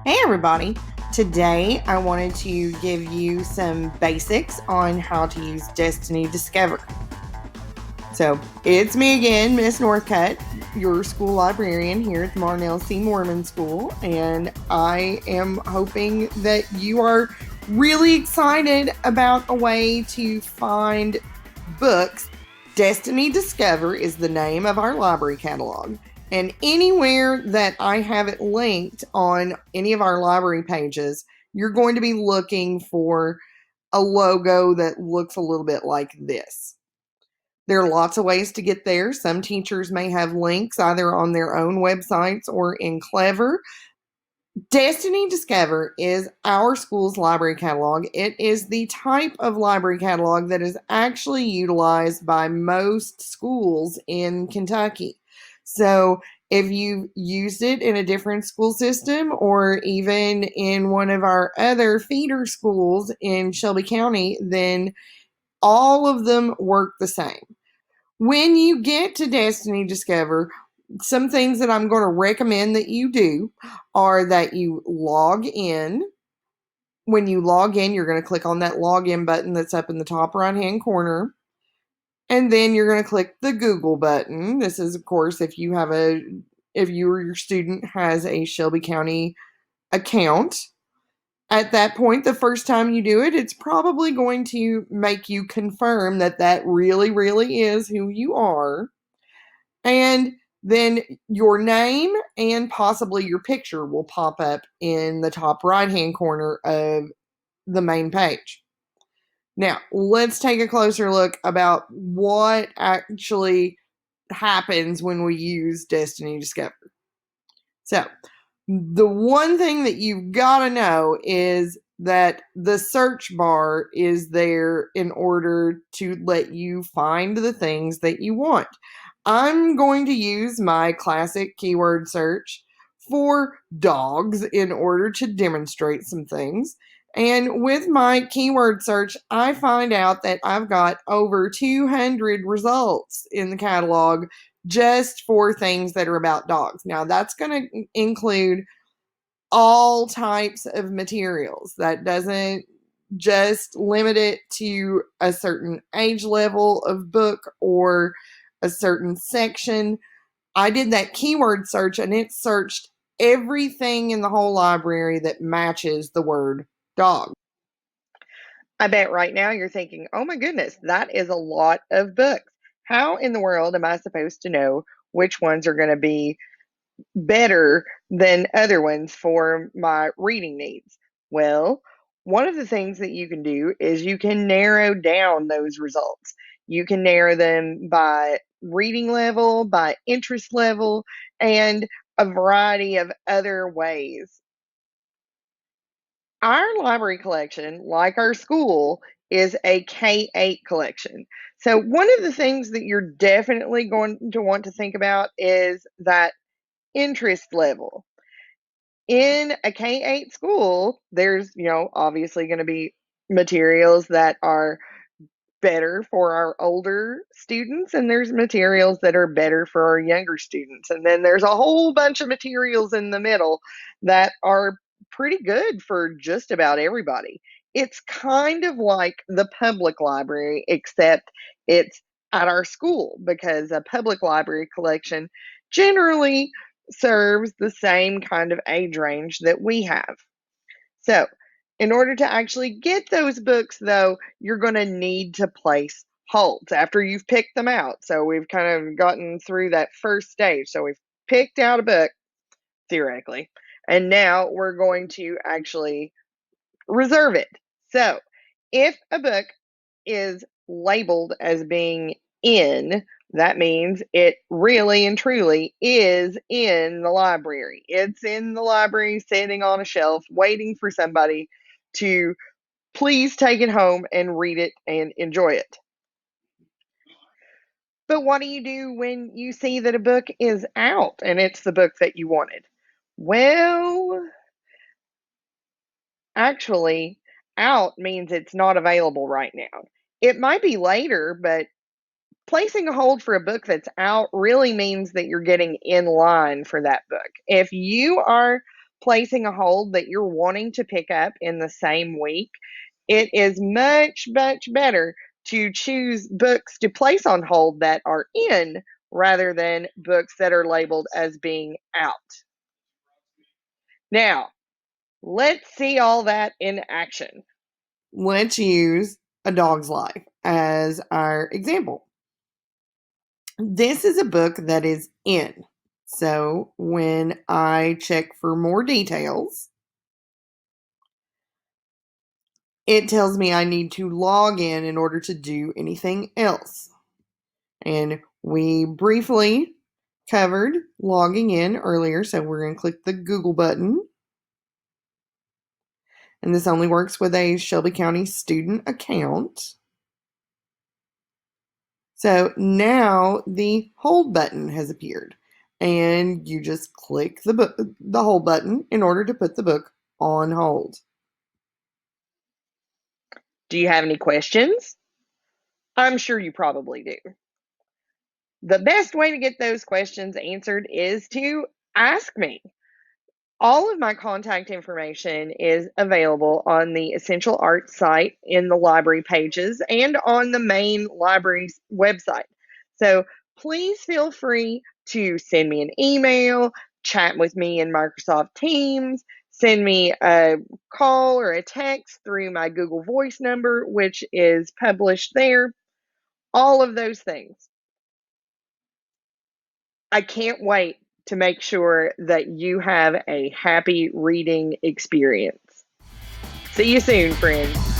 Hey everybody! Today I wanted to give you some basics on how to use Destiny Discover. So it's me again, Miss Northcutt, your school librarian here at the Marnell C. Mormon School, and I am hoping that you are really excited about a way to find books. Destiny Discover is the name of our library catalog. And anywhere that I have it linked on any of our library pages, you're going to be looking for a logo that looks a little bit like this. There are lots of ways to get there. Some teachers may have links either on their own websites or in Clever. Destiny Discover is our school's library catalog. It is the type of library catalog that is actually utilized by most schools in Kentucky. So if you used it in a different school system or even in one of our other feeder schools in Shelby County, then all of them work the same. When you get to Destiny Discover, some things that I'm going to recommend that you do are that you log in. When you log in, you're going to click on that login button that's up in the top right hand corner. And then you're going to click the Google button. This is, of course, if you or your student has a Shelby County account. At that point, the first time you do it, it's probably going to make you confirm that that really, really is who you are. And then your name and possibly your picture will pop up in the top right hand corner of the main page. Now, let's take a closer look about what actually happens when we use Destiny Discover. So, the one thing that you've got to know is that the search bar is there in order to let you find the things that you want. I'm going to use my classic keyword search for dogs in order to demonstrate some things. And with my keyword search, I find out that I've got over 200 results in the catalog just for things that are about dogs. Now, that's going to include all types of materials. That doesn't just limit it to a certain age level of book or a certain section. I did that keyword search and it searched everything in the whole library that matches the word dog. I bet right now you're thinking, oh my goodness, that is a lot of books. How in the world am I supposed to know which ones are going to be better than other ones for my reading needs? Well, one of the things that you can do is you can narrow down those results. You can narrow them by reading level, by interest level, and a variety of other ways. Our library collection, like our school, is a K-8 collection. So one of the things that you're definitely going to want to think about is that interest level. In a K-8 school, there's, obviously going to be materials that are better for our older students, and there's materials that are better for our younger students. And then there's a whole bunch of materials in the middle that are pretty good for just about everybody. It's kind of like the public library, except it's at our school, because a public library collection generally serves the same kind of age range that we have. So, in order to actually get those books, though, you're going to need to place holds after you've picked them out. So, we've kind of gotten through that first stage. So, we've picked out a book, theoretically, and now we're going to actually reserve it. So, if a book is labeled as being in, that means it really and truly is in the library. It's in the library, sitting on a shelf, waiting for somebody to please take it home and read it and enjoy it. But what do you do when you see that a book is out and it's the book that you wanted? Well, actually, out means it's not available right now. It might be later, but placing a hold for a book that's out really means that you're getting in line for that book. If you are placing a hold that you're wanting to pick up in the same week, it is much, much better to choose books to place on hold that are in rather than books that are labeled as being out. Now, let's see all that in action. Let's use A Dog's Life as our example. This is a book that is in. So when I check for more details, it tells me I need to log in order to do anything else. And we briefly covered logging in earlier, so we're going to click the Google button. And this only works with a Shelby County student account. So now the hold button has appeared, and you just click the hold button in order to put the book on hold. Do you have any questions? I'm sure you probably do. The best way to get those questions answered is to ask me. All of my contact information is available on the Essential Arts site in the library pages and on the main library's website. So please feel free to send me an email, chat with me in Microsoft Teams, send me a call or a text through my Google Voice number, which is published there. All of those things. I can't wait to make sure that you have a happy reading experience. See you soon, friends.